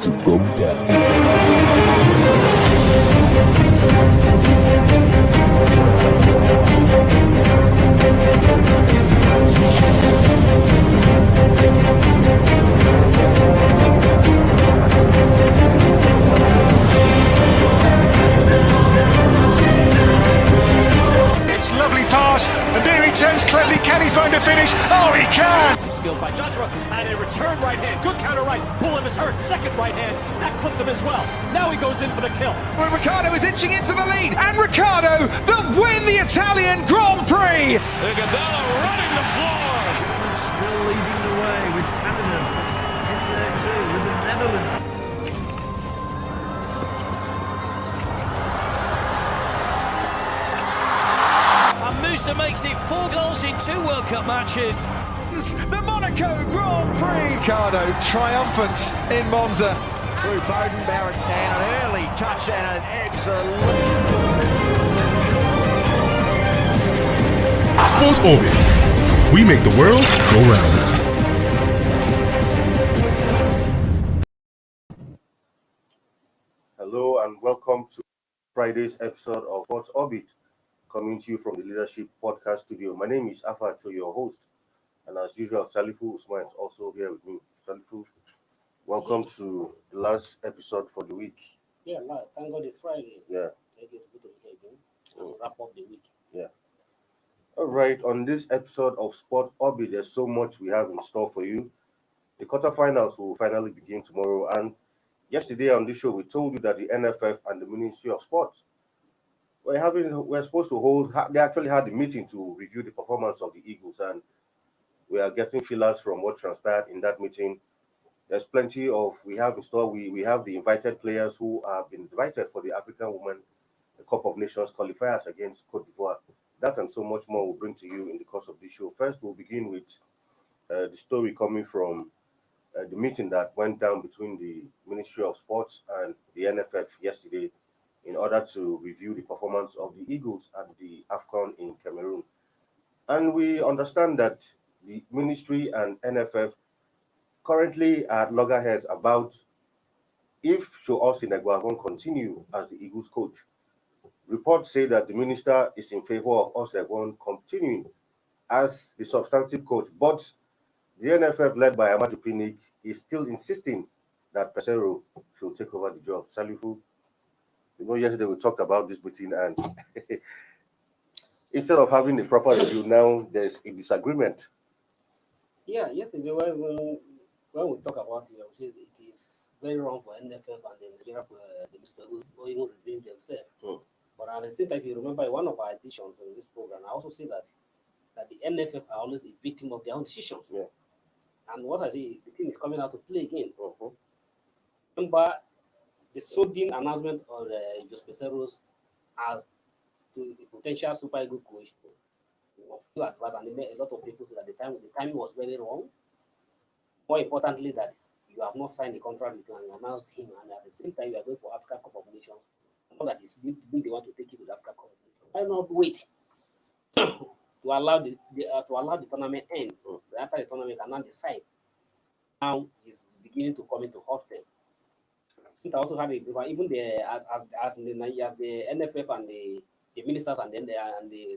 to go down. It's lovely pass, and there he turns cleverly. Can he find a finish? Oh, he can! Skilled by Joshua, and a return right hand. Good counter right. Bullen is hurt. Second right hand. That clipped him as well. Now he goes in for the kill. Well, Ricciardo is inching into the lead, and Ricciardo that win the Italian Grand Prix! Iguodala running the floor. Still leading the way with Canada in there too, with the Netherlands. And Musa makes it 4 goals in 2 World Cup matches. The Monaco Grand Prix! Ricciardo triumphant in Monza. Through Bowden, Barrett, and an early touch and an excellent. Sports Orbit. We make the world go round. Hello and welcome to Friday's episode of Sports Orbit, coming to you from the Leadership Podcast Studio. My name is Afa, your host, and as usual, Salifu Usman is also here with me. Salifu, welcome to the last episode for the week. Yeah, thank God it's Friday. Yeah. Thank you. Good to be here again. Wrap up the week. Yeah. All right, on this episode of Sport Orbit, there's so much we have in store for you. The quarterfinals will finally begin tomorrow, and yesterday on this show, we told you that the NFF and the Ministry of Sports we're supposed to hold. They actually had a meeting to review the performance of the Eagles, and we are getting feelers from what transpired in that meeting. There's plenty of we have in store. We have the invited players who have been invited for the African Women Cup of Nations qualifiers against Cote d'Ivoire. That and so much more we'll bring to you in the course of this show. First, we'll begin with the story coming from the meeting that went down between the Ministry of Sports and the NFF yesterday in order to review the performance of the Eagles at the AFCON in Cameroon. And we understand that the Ministry and NFF currently are at loggerheads about if Shoal Sinegwa continue as the Eagles coach. Reports say that the minister is in favor of Osegwon continuing as the substantive coach, but the NFF, led by Amaju Pinnick, is still insisting that Pesero should take over the job. Salifu, yesterday we talked about this meeting, and instead of having a proper review, now there's a disagreement. Yeah, yesterday when we talk about it, it is very wrong for NFF and the Nigeria the minister who even redeem themselves. But at the same time, if you remember in one of our editions in this program, I also say that the NFF are always a victim of their own decisions. Yeah. And what I say, the thing is coming out to play again. Remember the sudden announcement of Jose Peseros as the potential Super Eagles coach. And a lot of people say that the timing was very wrong. More importantly, that you have not signed the contract with him and announced him, and at the same time you are going for African Cup of Nations. That is they want to take you to the African Cup. Why not wait to allow the tournament end? After the tournament cannot decide. Now it's beginning to come into hot time. Since I also have even the NFF and the ministers and then the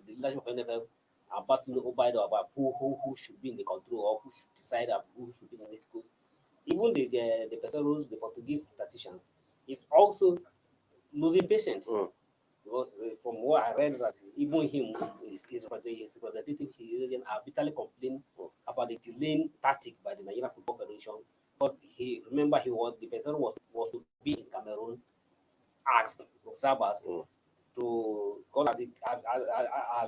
leadership of NFF are battling about who should be in the control or who should decide who should be in the next school. Even the Peseros, the Portuguese statistician, is also losing patience. Because from what I read, that even him, his representative, he are bitterly complaining about the delaying tactic by the Nigerian Football Federation. But the person was to be in Cameroon, asked observers to call at it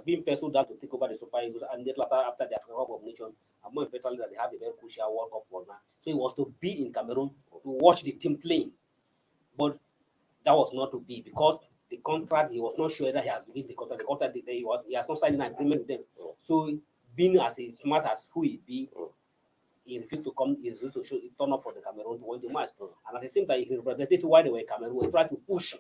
being penciled down to take over the Super Eagles, and then after the African Cup of Nations, and more importantly that they have a very crucial World Cup for now. So he was to be in Cameroon to watch the team playing. But that was not to be because the contract, he was not sure that he has begun the contract. The contract he has not signed an agreement with them. So being as smart as who he be, he refused to come, he refused to turn up for the Cameroon to win the match. And at the same time, he represented why they were in Cameroon. He tried to push the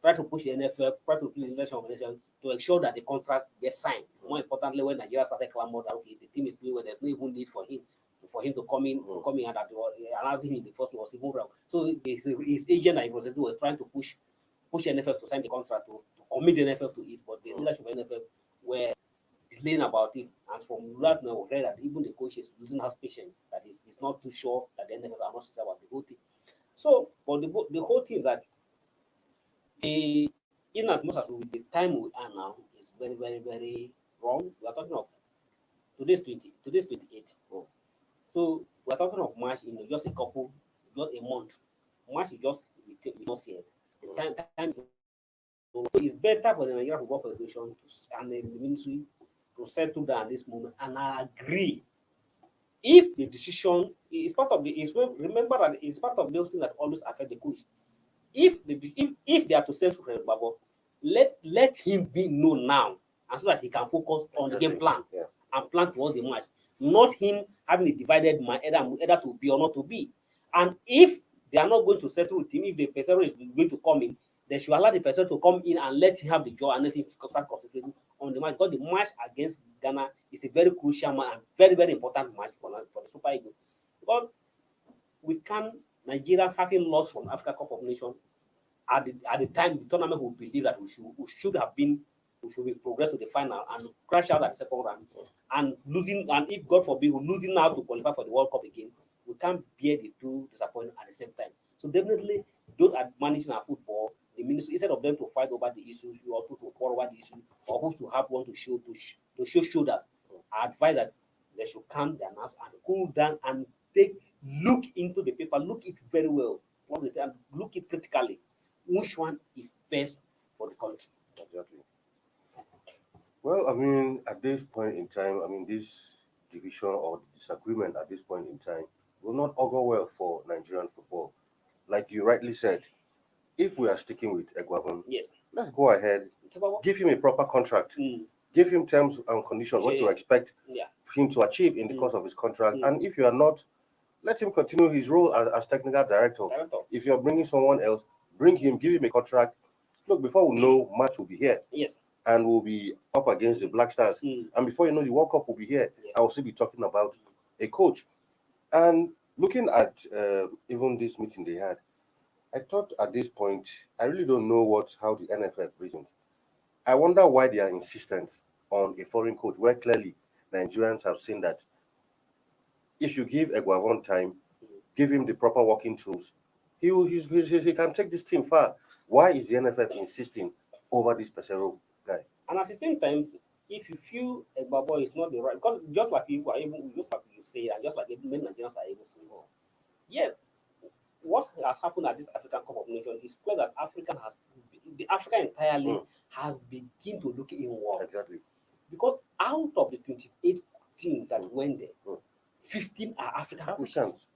NFF, tried to push the international organization to ensure that the contract gets signed. More importantly, when Nigeria started clamoring that okay, the team is doing well, there's no even need for him for him to come in, and that announcing him in the first was even wrong. So his agent and his was trying to push NFF to sign the contract to commit the NFF to it, but the leadership of NFF were delaying about it. And from that now, we read that even the coach is losing half patience, that he's not too sure that the NFF are not sure about the whole thing. So, but the whole thing is that in as much as the time we are now is very, very, very wrong. We are talking of today's 28. So we are talking of March in just a month. March is just we not see it. The time so it's better for the Nigerian Football Federation and the ministry to settle down at this moment and agree. If the decision is part of remember that it's part of those things that always affect the coach. If they are to settle for Babo, let him be known now, and so that he can focus on the game plan and plan towards the match. Not him having a divided mind either to be or not to be. And if they are not going to settle with him, if the person is going to come in, they should allow the person to come in and let him have the joy and let him start concentrating on the match. Because the match against Ghana is a very crucial match and very, very important match for the Super Eagles. Because Nigerians having lost from Africa Cup of Nations at the time the tournament, we believe that we should be progressed to the final and crash out at the second round and losing, and if God forbid we're losing now to qualify for the World Cup again, we can't bear the two disappointment at the same time. So definitely those are managing our football, the ministry, instead of them to fight over the issues or to quarrel over the issue or who to have one to show shoulders, I advise that they should calm their nerves and cool down and look into the paper, look it very well, look it critically. Which one is best for the country? Exactly. Well, I mean, at this point in time, I mean, this division or disagreement at this point in time will not augur well for Nigerian football. Like you rightly said, if we are sticking with Eguavon, Yes, let's go ahead, give him a proper contract, give him terms and conditions, what you expect him to achieve in the course of his contract. And if you are not, let him continue his role as technical director. If you're bringing someone else, bring him, give him a contract. Look, before we know, match will be here. Yes. And we'll be up against the Black Stars. And before you know, the World Cup will be here. I will still be talking about a coach. And looking at even this meeting they had, I thought at this point, I really don't know how the NFF reasons. I wonder why they are insistent on a foreign coach, where clearly Nigerians have seen that if you give Eguavon time, give him the proper working tools, he can take this team far. Why is the NFF insisting over this Pesero guy? And at the same time, if you feel Egbabo is not the right, because just like you say, and just like many Nigerians are able to say, yes, what has happened at this African Cup of Nations is clear that Africa entirely has begun to look inward. Exactly. Because out of the 28 teams that went there, 15 are African coaches.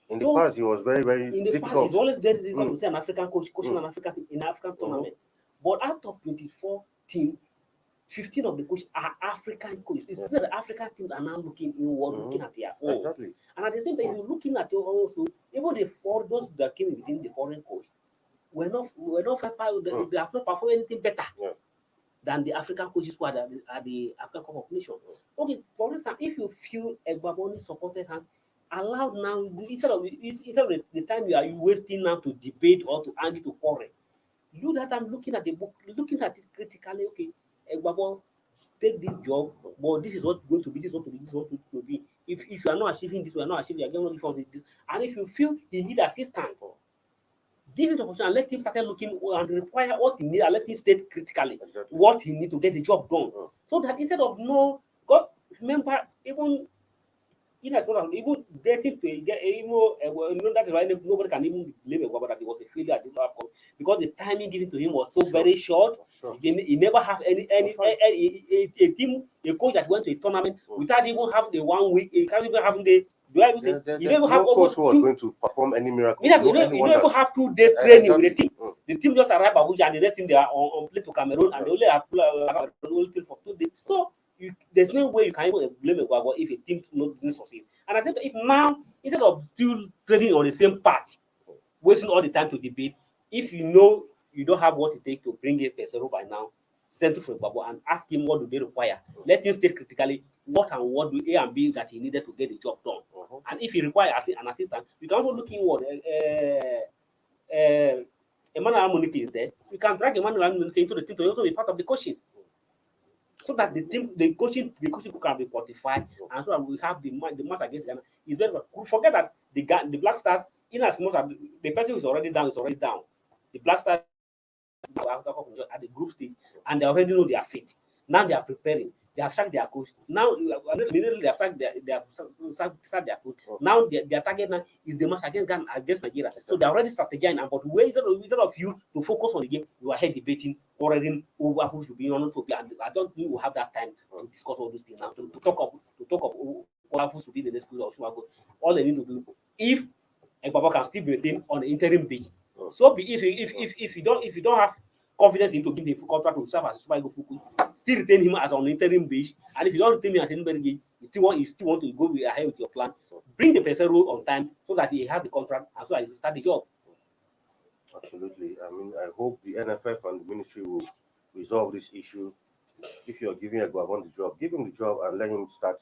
In the past, it was very, very difficult. In the past, it's always very difficult to see an African coach coaching an African tournament. But out of 24 teams, 15 of the coaches are African coaches. It's that the African teams are now looking inward, looking at their own. Exactly. And at the same time, you're looking at your also, even those that came within the foreign coach, they have not performed anything better than the African coaches who are at the African Cup of Nations. Okay, for instance, if you feel Egbaboni supported him, allowed now, instead of the time you are wasting now to debate or to argue to quarrel, you that I'm looking at the book, looking at it critically, okay, Egbabo, take this job, but this is what's going to be, this is what to be. If you are not achieving this, we are not achieving, you are going to this. And if you feel he need assistance, give him the opportunity and let him start looking and require what he needs and let him state critically what he needs to get the job done. So that instead of remember, even even getting to get that is why nobody can even blame Egbabo that he was a failure at this outcome, because the timing given to him was so very short. He never have a coach that went to a tournament without even having the 1 week. He can't even have the. Do I even say he never have coach who was going to perform any miracle? You never have 2 days training with the team. The team just arrived at Abuja and the rest team they are on play to Cameroon and they only have for 2 days. So there's no way you can even blame Egbabo if a team doesn't succeed. And I said, if now, instead of still trading on the same path, wasting all the time to debate, if you know you don't have what it takes to bring a Pesero by now, send it for Egbabo and ask him what do they require. Let him state critically what do A and B that he needed to get the job done. And if you require an assistant, you can also look in what Emmanuel Amunike is there. You can drag Emmanuel Amunike into the team to also be part of the coaches, so that the coaching can be fortified, and so that we have the match against Ghana. Is very forget that the Black Stars, in as much as the person who is already down is already down. The Black Stars at the group stage, and they already know their fate. Now they are preparing. They have sacked their coach. Now immediately they have sacked their coach. Now their target now is the match against Nigeria. So they are already strategizing. But instead of you to focus on the game, you are here debating already over who should be on to play. And I don't think we will have that time to discuss all these things now. To talk of who should be the next player or should go. All they need to do, if Ekpapa can still be retained on the interim base, so be if you don't have confidence in to give the contract to serve as a Super Eagles coach, still retain him as on interim base, and if you don't retain him as an interim base, you still want to go ahead with your plan. Bring the person role on time so that he has the contract and so that he will start the job. Absolutely. I mean, I hope the NFF and the ministry will resolve this issue. If you're giving Egbavon the job, give him the job and let him start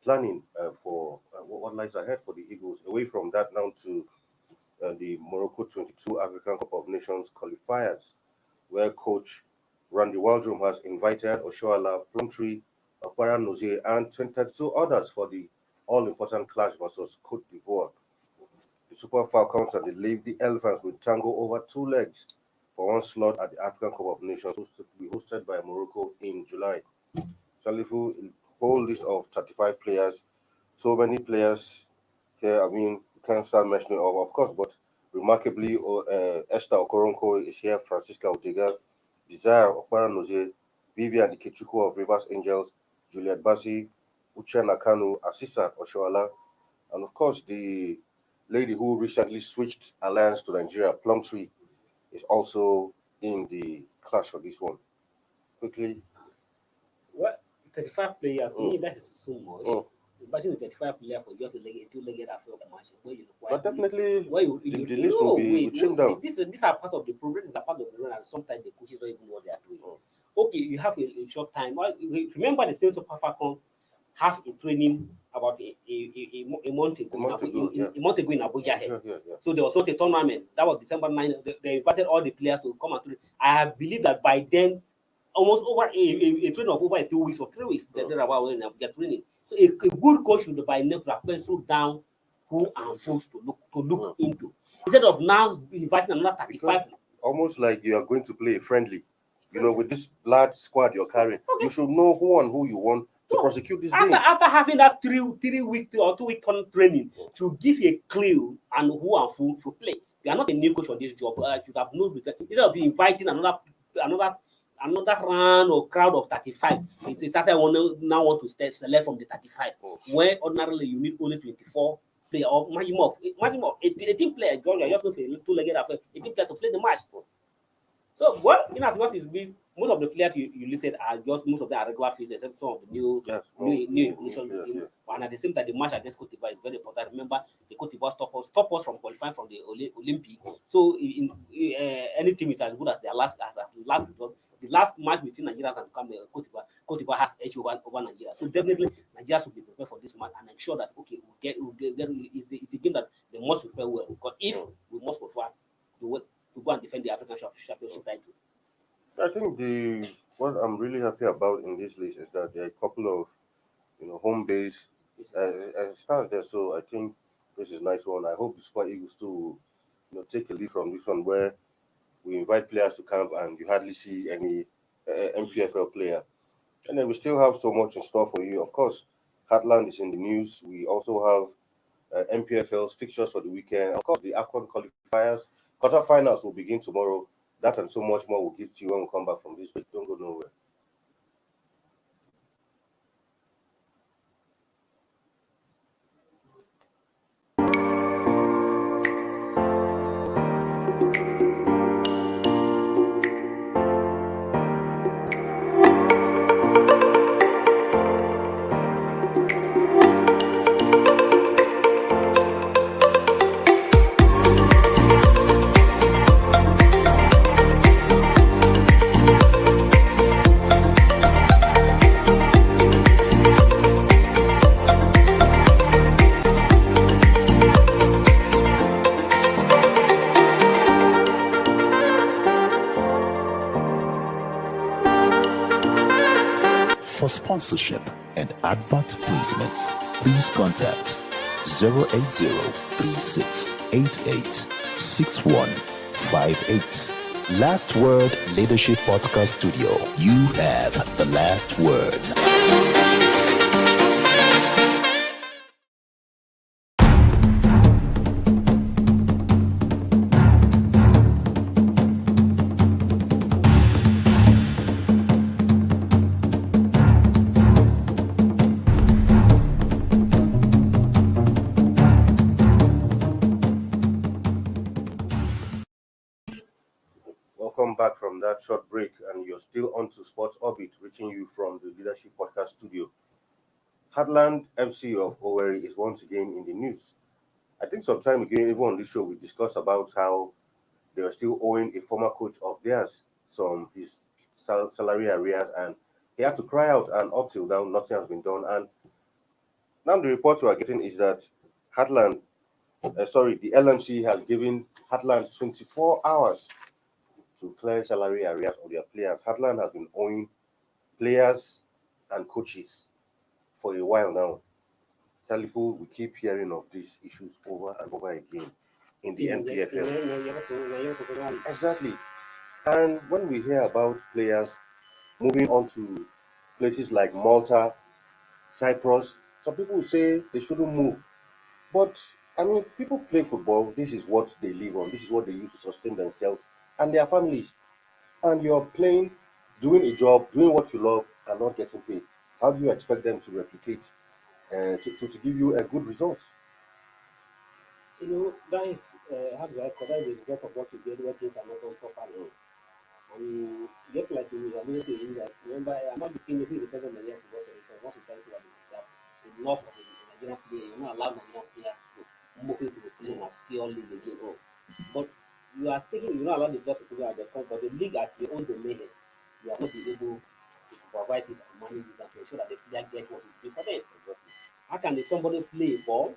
planning for what lies ahead for the Eagles. Away from that, now to the Morocco 22 African Cup of Nations qualifiers, where coach Randy Waldrum has invited Oshoala, Plumtree, Okpara Nozie, and 22 others for the all-important clash versus Cote d'Ivoire. The Super Falcons and the Lady Elephants will tango over 2 legs for one slot at the African Cup of Nations, to be hosted by Morocco in July. Shalifu, whole list of 35 players, so many players here. I mean, we can't start mentioning all, of course, but remarkably, Esther Okoronko is here, Francisca Ortega, Desire Okpara Nozie, Vivian Ikechukwu of Rivers Angels, Juliet Basi, Uche Nakanu, Asisa Oshoala, and of course the lady who recently switched alliance to Nigeria, Plumtree, is also in the clash for this one. Quickly. Well, 35 players, that is so much. Imagine the 35 players for just a two-legged affair of match. But definitely, the list will be trimmed down. These are part of the progress, these are part of the run, and sometimes the coaches don't even know what they are doing. Okay, you have a short time. Well, remember the same Super Falcons have a training about a month ago in Abuja here. So there was not a tournament. That was December 9th. They invited all the players to come and train. I believe that by then, almost over a training of over 2 weeks or 3 weeks, they're about when they training. So a good coach should by now have penciled down who and folks to look into, instead of now inviting another 35. Almost like you are going to play a friendly. You know, with this large squad you're carrying, you should know who and who you want to prosecute these games. After having that 3 week or 2 week training to give you a clue and who and who to play. You are not a new coach on this job. You should have known instead of inviting another round or crowd of 35. It's that I now want to select from the 35, where ordinarily you need only 24 players or maximum of 18 players. You're just going for a two-legged affair, 18 players to play the match. So, well, in as much as most of the players you listed are just most of them are regular faces, except some of the new inclusion. And at the same time, the match against Cote d'Ivoire is very important. Remember, the Cote d'Ivoire stop us from qualifying from the Olympic. So, any team is as good as their last result. The last match between Nigeria and Cote d'Ivoire has edge over Nigeria. So definitely Nigeria should be prepared for this match and ensure that it's a game that they must prepare well. Because if we must prefer to go and defend the African Championship title. I think what I'm really happy about in this list is that there are a couple of home base stars there. So I think this is a nice one. I hope the Super Eagles too take a lead from this one, where we invite players to camp and you hardly see any MPFL player. And then we still have so much in store for you. Of course, Heartland is in the news. We also have MPFL's fixtures for the weekend. Of course, the AFCON qualifiers, quarterfinals will begin tomorrow. That and so much more we'll give to you when we come back from this break. Don't go nowhere. For sponsorship and advert placements, please contact 080-3688-6158. Last Word Leadership Podcast Studio. You have the last word. Welcome back from that short break, and you're still on to Sports Orbit, reaching you from the Leadership Podcast Studio. Heartland FC of Owerri is once again in the news. I think some time ago, even on this show, we discussed about how they are still owing a former coach of theirs his salary arrears, and he had to cry out, and up till now, nothing has been done. And now the report we are getting is that the LMC has given Heartland 24 hours to clear salary arrears of their players. Heartland has been owing players and coaches for a while now. Talifu, we keep hearing of these issues over and over again in the NPFL. Exactly. And when we hear about players moving on to places like Malta, Cyprus, some people say they shouldn't move. But, I mean, people play football. This is what they live on. This is what they use to sustain themselves and their families. And you're playing, doing a job, doing what you love, and not getting paid. How do you expect them to replicate, to give you a good result? You know, that is how do I call that? The result of what you get when things are not done properly. And just like you are going to use that, remember, I'm not looking to the person that you have to work for. Once you tell you that enough of the Nigerian player, you're not allowed Nigerian players to move into the playing obscure league again. Oh. But you're not allowed the players to play at the front, but the league at your own domain, you are not be able to supervise it and manage it and to ensure that the player get what is due for them. How can somebody play ball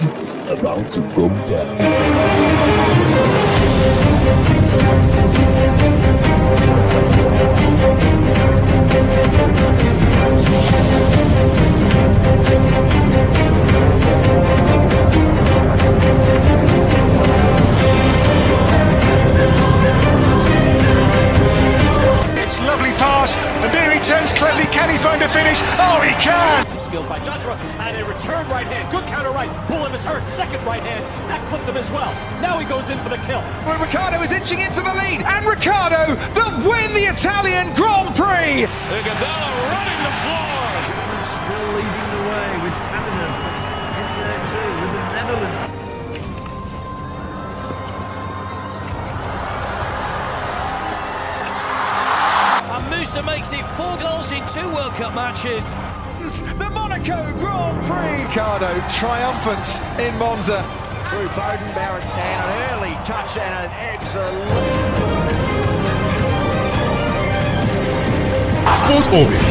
It's about to go down. It's lovely pass, and there he turns cleverly. Can he find a finish? Oh, he can! Some skills by Joshua, and a return right hand. Good counter right. Bullen is hurt. Second right hand. That clipped him as well. Now he goes in for the kill. Well, Ricciardo is inching into the lead, and Ricciardo will win the Italian Grand Prix. Iguodala running the floor. Still leading the way with Canada in there too, with the Netherlands. And Musa makes it 4 goals in 2 World Cup matches. The Monaco Grand Prix. Ricciardo triumphant in Monza. Through Bowden, Barrett, and an early touch and an excellent. Sports Orbit.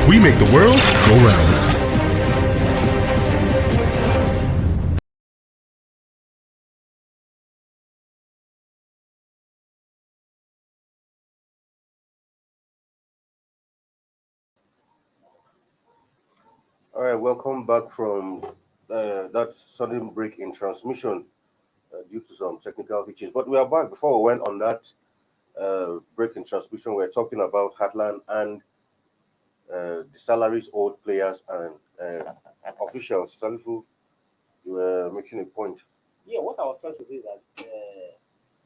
We make the world go round. All right, welcome back from that sudden break in transmission due to some technical hitches. But we are back. Before we went on that break in transmission, we were talking about Heartland and the salaries owed players and officials. Salifu, you were making a point. Yeah, what I was trying to say is that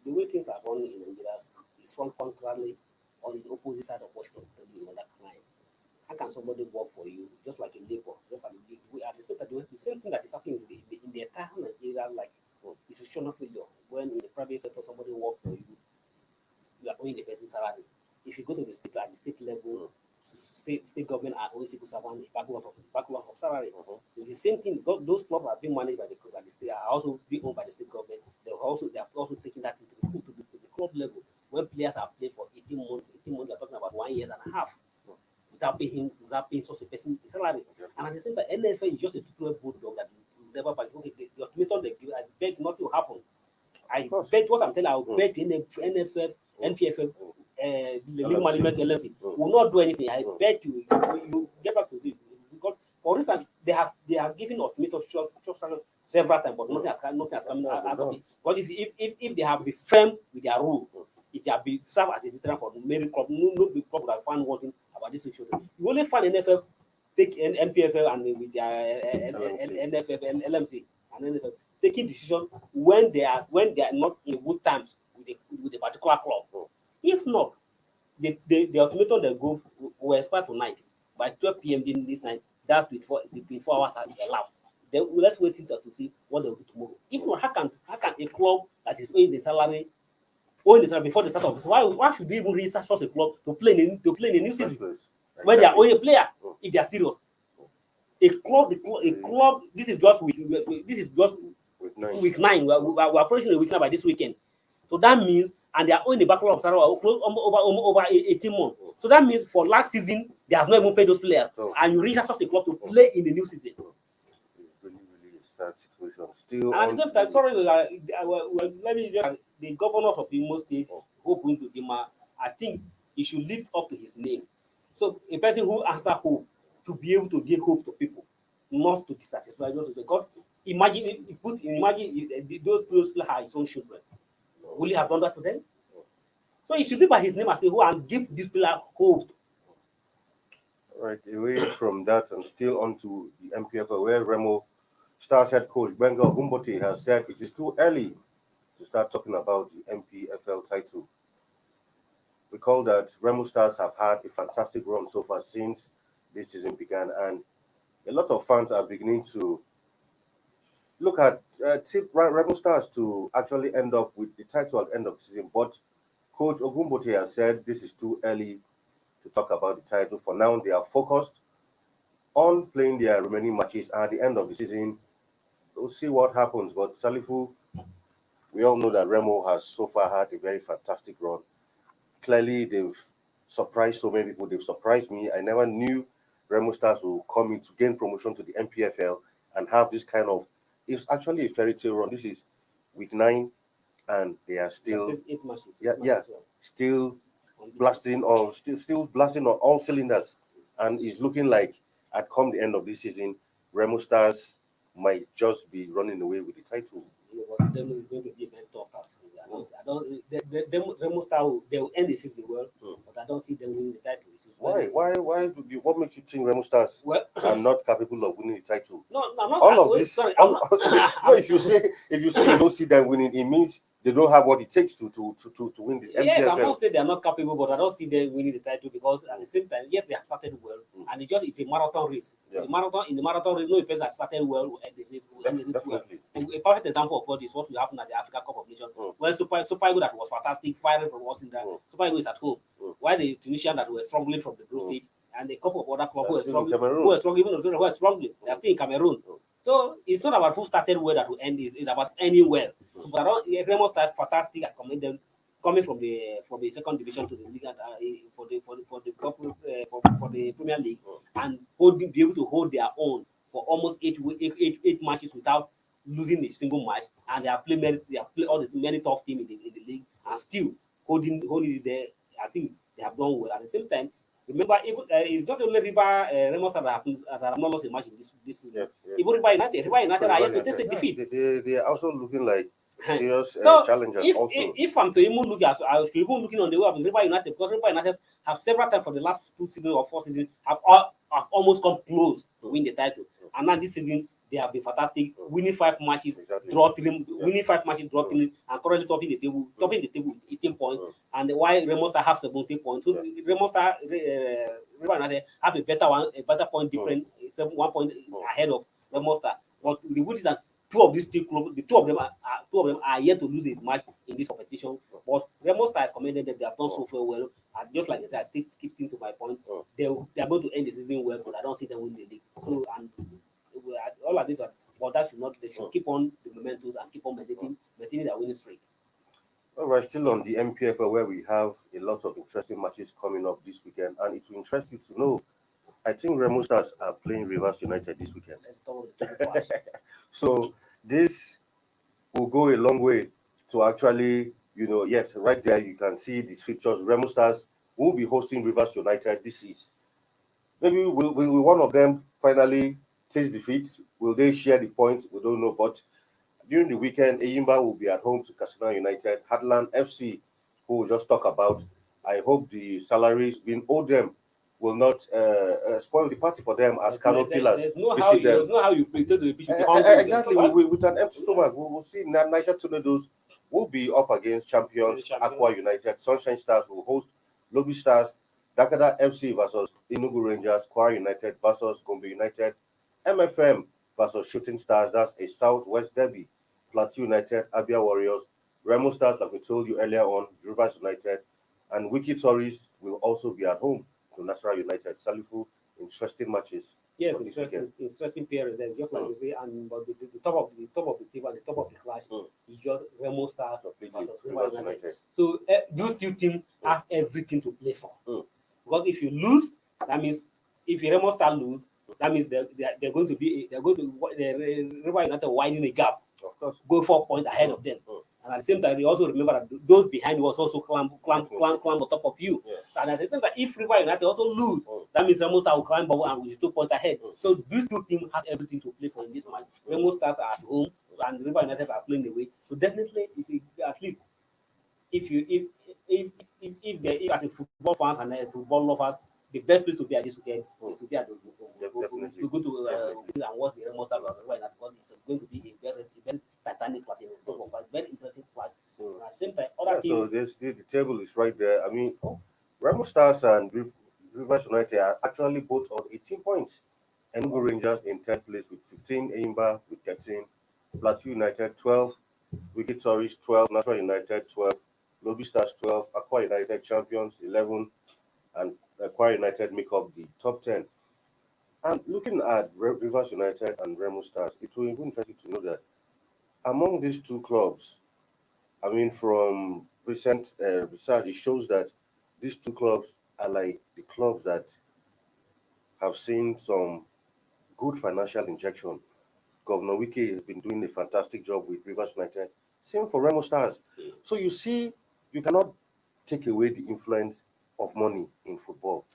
the way things are running in Nigeria is one contrarily on the opposite side of what somebody in other client. How can somebody work for you just like a labor, just like at the same time, the same thing that is happening in the entire Nigeria, like institutional failure. When in the private sector somebody work for you, you are owing the person's salary. If you go to the state at the state level, state government are always equal servant backlog of salary. So the same thing. Those clubs are being managed by the state, are also being owned by the state government. They have also taken that into the club level. When players are played for 18 months, they're talking about 1 year and a half without paying such a person his salary. And at the same time, NFF is just a two-way bulldog that you never buy. Okay, the ultimatum they give, I bet nothing will happen. I bet what I'm telling you, I bet NFF, NPFF, the league management LLC will not do anything. I bet you get back to see, because for instance they have given ultimatum short several times, but nothing has come out of it. But if they have been firm with their rule, it have been served as a deterrent for many clubs. No big club that find one thing about this issue. You only find NFF take NPFL and with their NFF, LMC and NFF taking decisions when they are not in good times with a particular club. If not, the ultimatum they go will expire tonight by 12 p.m. this night. That's before 24 hours are elapsed. Then let's wait until to see what they will do tomorrow. If not, how can a club that is owing the salary before the start of this? Why should we even research such a club to play in the new season when they are owing a player if they are serious? A club. This is just week 9. We are approaching the week 9 by this weekend. So that means, and they are owing the backlog of salary over 18 months. So that means for last season they have not even paid those players, and you research such a club to play in the new season. Really sad situation. Still, and at the same time, let me just, the governor of Imo State, Hope Uzodinma, I think he should live up to his name. So a person who answers hope to be able to give hope to people, not to dissatisfy those, because imagine those players are his own children. Will he have done that to them? So he should live by his name as a whole and give this player hope. Right, away from that and still onto the MPFL, where Remo Stars head coach Bengal Humbote has said it is too early to start talking about the MPFL title. Recall that Remo Stars have had a fantastic run so far since this season began, and a lot of fans are beginning to look at tip Remo Stars to actually end up with the title at the end of the season. But Coach Ogumbote has said this is too early to talk about the title. For now, they are focused on playing their remaining matches. At the end of the season, we'll see what happens. But Salifu, we all know that Remo has so far had a very fantastic run. Clearly, they've surprised so many people. They've surprised me. I never knew Remo Stars will come in to gain promotion to the MPFL and have this kind of it's actually a fairy tale run. This is week 9, and they are still, Just 8 matches. still blasting on, still blasting on all cylinders, and it's looking like at come the end of this season, Remo Stars might just be running away with the title. But them is going to be a very tough task. I don't. Remo Star they will end the season well, but I don't see them winning the title. Why? What makes you think Remo Stars are not capable of winning the title? No, I'm not. All of this. Sorry, No, if you say you don't see them winning, it means they don't have what it takes to win the MPFL. Yes, I'm not saying they are not capable, but I don't see them winning the title because at the same time, yes, they have started well, and it's a marathon race. Yeah. In the marathon race, no person that started well will end the race. Well. And a perfect example of what will happen at the Africa Cup of Nations. When Super Eagles that was fantastic, firing from us in that Super Eagles at home, while the Tunisian that were struggling from the group stage, and a couple of other clubs who were struggling, they are still in Cameroon. So it's not about who started well that will end. It's about ending well. So, but Remo started fantastic. I commend them coming from the second division to the league for the Premier League and be able to hold their own for almost eight matches without losing a single match. And they have played all the many tough teams in the league and still holding it there. I think they have done well. At the same time, remember, even it's not only Remo that have not lost a match in this season. Even River United are yet to take a defeat. They are also looking like serious challengers. If I'm to even look at, I was even looking on the way of River United, because River United have several times for the last 2 seasons or 4 seasons have almost come close to win the title, and now this season they have been fantastic, winning 5 matches, draw 3, winning 5 matches, draw 3, and currently topping the table with 18 points. And while Remo Star have 17 points, so Remo Star, River United have a better point difference, 1 point ahead of Remo Star. But the good is that two of them are yet to lose a match in this competition. But Remo Star has commended them; they have done so well. And just like I said, I keep to my point. They are going to end the season well, but I don't see them win the league. So and all of this, but that should not. They should keep on the momentum and keep on maintaining their winning streak. All right, still on the MPFL, where we have a lot of interesting matches coming up this weekend, and it will interest you to know. I think Remo Stars are playing Rivers United this weekend. So this will go a long way to actually, yes, right there you can see these features. Remo Stars will be hosting Rivers United. This is maybe will one of them finally taste defeat? Will they share the points? We don't know. But during the weekend, Eyimba will be at home to Katsina United. Heartland FC, who we'll just talk about. I hope the salaries being owed them will not spoil the party for them as Kano Pillars. There's no how you pretend to be exactly with an empty stomach. We will see Niger Tornadoes will be up against champions Aqua United. Sunshine Stars will host Lobby Stars. Dakada FC versus Enugu Rangers. Kwara United versus Gombe United. MFM versus Shooting Stars. That's a Southwest derby. Plateau United, Abia Warriors. Remo Stars, like we told you earlier on, Rivers United, and Wiki Tories will also be at home to Nasarawa United. Salifu, interesting matches. Yes, interesting period. Then just like you say, and but the top of the table and the top of the class is just Remo Stars versus Rivers United. So those two teams have everything to play for. Because if you lose, that means if Remo Stars lose, that means they're going to River United widen the gap. Of course, go 4 points ahead of them. And at the same time, you also remember that those behind was also climb on top of you. And at the same time, if River United also lose, that means Remo Stars will climb over and with 2 points ahead. So these two teams has everything to play for in this match. Remo Stars are at home and River United are playing away. So definitely, at least if as a football fans and football lovers, the best place to be at this weekend is to be at the to go to and watch the Remo Stars because it's going to be a very titanic class, very interesting class. At the same time, other teams. So the table is right there. I mean, Remo Stars and Rivers United are actually both on 18 points. Enugu Rangers in 10th place with 15, Eyimba with 13, Plateau United 12, Wiki Tories 12, Nasarawa United 12, Lobby Stars 12, Aqua United champions 11, and Aqua United make up the top 10. And looking at Rivers United and Remo Stars, it will be interesting to know that among these two clubs, I mean, from recent research, it shows that these two clubs are like the clubs that have seen some good financial injection Governor Wiki has been doing a fantastic job with Rivers United. Same for Remo Stars. So you see, you cannot take away the influence of money in football.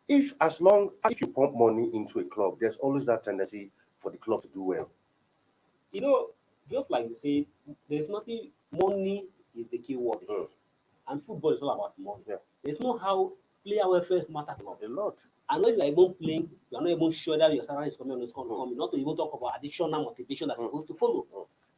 If you pump money into a club, there's always that tendency for the club to do well. You know, just like you say, there's nothing. Money is the key word here, and football is all about money. Yeah. There's no how player welfare matters a lot. A lot. And when you are even playing, you are not even sure that your salary is coming or it's going to come. Not to even talk about additional motivation that's supposed to follow.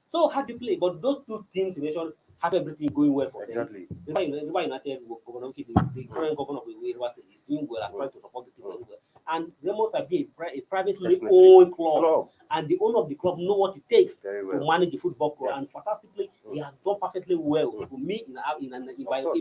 So how do you play? But those two teams you mentioned have everything going well for them. River United, Governor Wiki, the current governor of Rivers State is doing well and trying to support the team very well. And they must have been a privately owned club. And the owner of the club know what it takes to manage the football club. Yeah. And fantastically, he has done perfectly well. For me,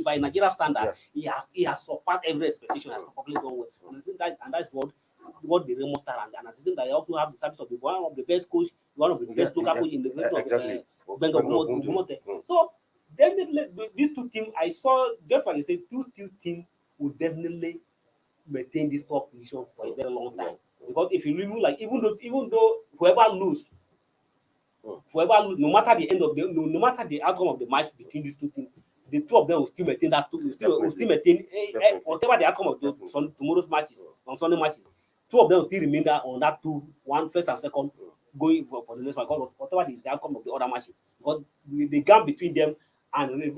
by Nigeria standard, he has surpassed every expectation. Has perfectly done well. And that's what the Remo Star and at the same time, they also have the service of one of the best coach, one of the best local coach in the region of Bengal. So definitely these two teams, I saw definitely say two teams would definitely maintain this top position for a very long time. Because if you really like, even though whoever lose, no matter the end of no matter the outcome of the match between these two teams, the two of them will still maintain that. Will still maintain whatever the outcome of tomorrow's matches on Sunday matches. Two of them will still remain on that 2-1 first and second going for the next one. Whatever is the outcome of the other matches, because the gap between them and Rangers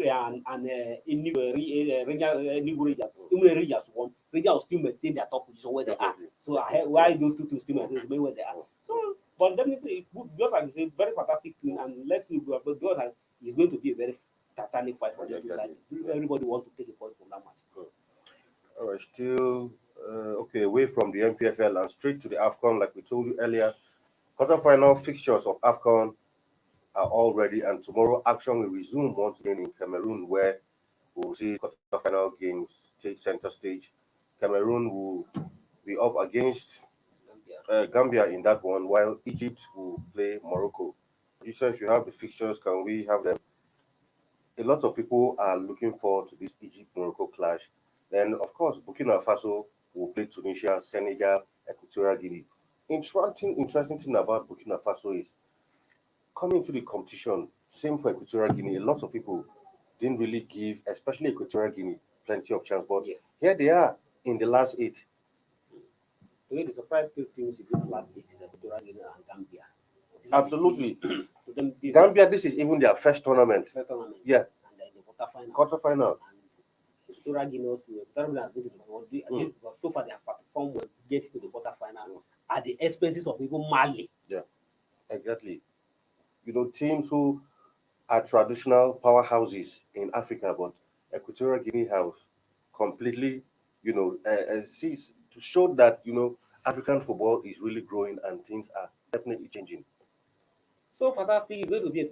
won. Rangers will still maintain their top position where they are. So why those two teams still maintain where they are? So, but definitely, just like you say, very fantastic team, and let's see, because it's going to be a very titanic fight for this two sides. Everybody wants to take a point from that match. All right, still away from the NPFL and straight to the AFCON, like we told you earlier. Quarterfinal fixtures of AFCON are all ready, and tomorrow action will resume once again in Cameroon, where we'll see quarterfinal games take center stage. Cameroon will be up against Gambia in that one, while Egypt will play Morocco. You said if you have the fixtures, can we have them? A lot of people are looking forward to this Egypt-Morocco clash. Then, of course, Burkina Faso will play Tunisia, Senegal, Equatorial Guinea. Interesting thing about Burkina Faso is coming to the competition, same for Equatorial Guinea. A lot of people didn't really give, especially Equatorial Guinea, plenty of chance. But here they are in the last 8. The way the surprise two teams in this last 8 is Equatorial Guinea and Gambia. Absolutely. Gambia, this is even their first tournament. Yeah. And then the quarterfinal. And Equatorial Guinea, so far they have performed well, get to the quarterfinal at the expenses of even Mali. Yeah, exactly. You know, teams who are traditional powerhouses in Africa, but Equatorial Guinea have completely, ceased to show that, African football is really growing and things are definitely changing. So fantastic! It's going to be a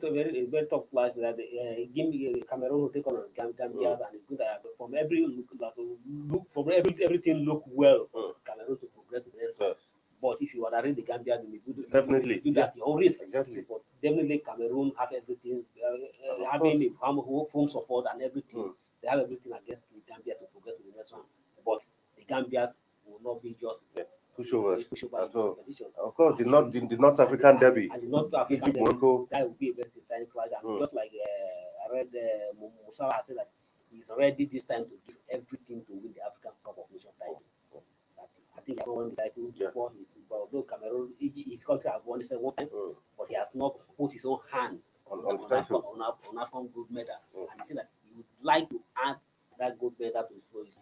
very tough clash. That Cameroon will take on Gambia, and it's good that from everything look well for Cameroon to progress to the next one. But if you are already the Gambia, you definitely do that your own risk. Exactly. But definitely Cameroon have everything, having the home support and everything. They have everything against the Gambia to progress to the next one. But the Gambias will not be just pushovers. Of course, the North African derby, Egypt, Morocco, that will be a very tiny clash. And just like I read, Musawa said that he's ready this time to give everything to win the African Cup of Nations title. I think he won the title before although Cameroon, his country has won this one time, but he has not put his own hand on African gold medal. And he said that he would like to add that gold medal to his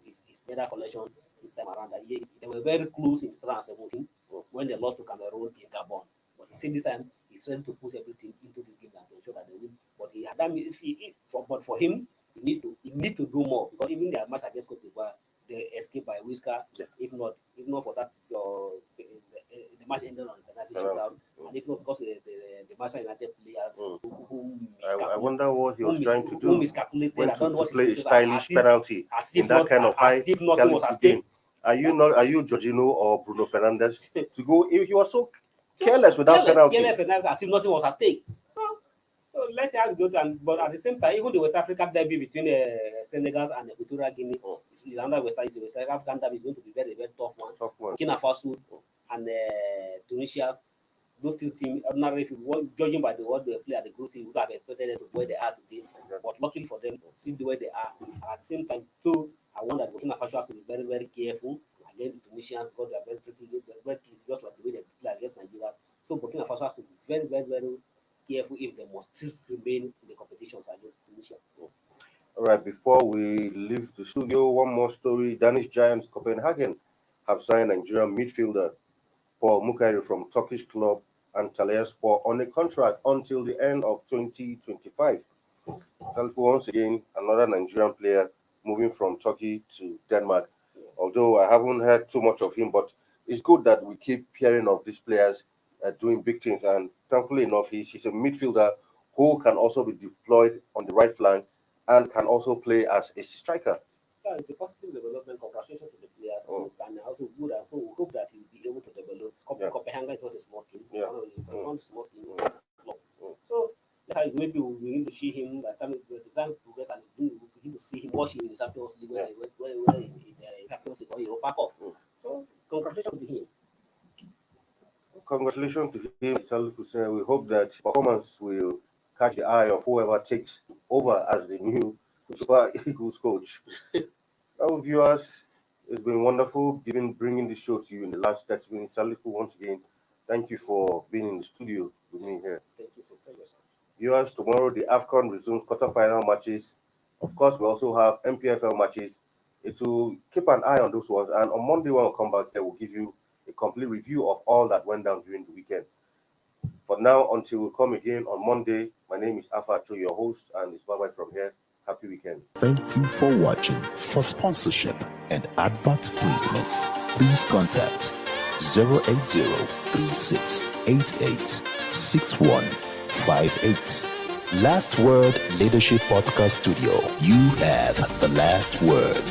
medal collection this time around. That they were very close in 2017 when they lost to Cameroon in Gabon. But he said this time he's trying to put everything into this game and to ensure that they win. But but for him, he need to do more, because even their match against Cote d'Ivoire, they escaped by whisker. If not for that, the match ended on a penalty shootout. And if not because the Manchester United players who I wonder what he was trying to do. Miscalculated. To play a stylish penalty in that kind of high caliber game. Are you Jorginho or Bruno Fernandes to go? He was so careless without penalty. As if nothing was at stake. So let's see how it goes. But at the same time, even the West African derby between Senegal and Equatorial Guinea, is another West African derby is going to be very, very tough one. Burkina Faso and Tunisia, those two teams, ordinarily, if you were judging by what they play at the group, you would have expected them to where they are today. But luckily for them, see the way they are. At the same time, too, I want that Burkina Faso has to be very, very careful against the Tunisians because they are very tricky, just like the way they play against Nigeria. So Burkina Faso has to be very, very, very careful if they must still remain in the competitions against Tunisia. All right, before we leave the studio, one more story. Danish giants Copenhagen have signed Nigerian midfielder Paul Mukairi from Turkish club Antalyaspor on a contract until the end of 2025. Once again, another Nigerian player moving from Turkey to Denmark. Although I haven't heard too much of him, but it's good that we keep hearing of these players doing big things. And thankfully enough, he's a midfielder who can also be deployed on the right flank and can also play as a striker. Yeah, it's a positive development. Congratulations to the players. And also good. I hope that he'll be able to develop. Copenhagen is not a small team. Yeah. It's not a small team. It's small. So maybe we'll begin to see him by the time progress and we'll begin to see him watching in the Champions League where in Champions League or Europa Cup. So congratulations to him. Congratulations to him. We hope that performance will catch the eye of whoever takes over as the new Super Eagles coach. Well, viewers, it's been wonderful bringing this show to you in the last 30 minutes. Salifu, once again, thank you for being in the studio with me here. Thank you so much. Viewers, tomorrow the AFCON resumes quarterfinal matches. Of course, we also have MPFL matches. It will keep an eye on those ones. And on Monday, when we come back here, we'll give you a complete review of all that went down during the weekend. For now, until we come again on Monday, my name is Afacho, your host, and it's bye-bye from here. Happy weekend. Thank you for watching. For sponsorship and advert placements, please contact 080-3688-6158. Last Word Leadership Podcast Studio. You have the last word.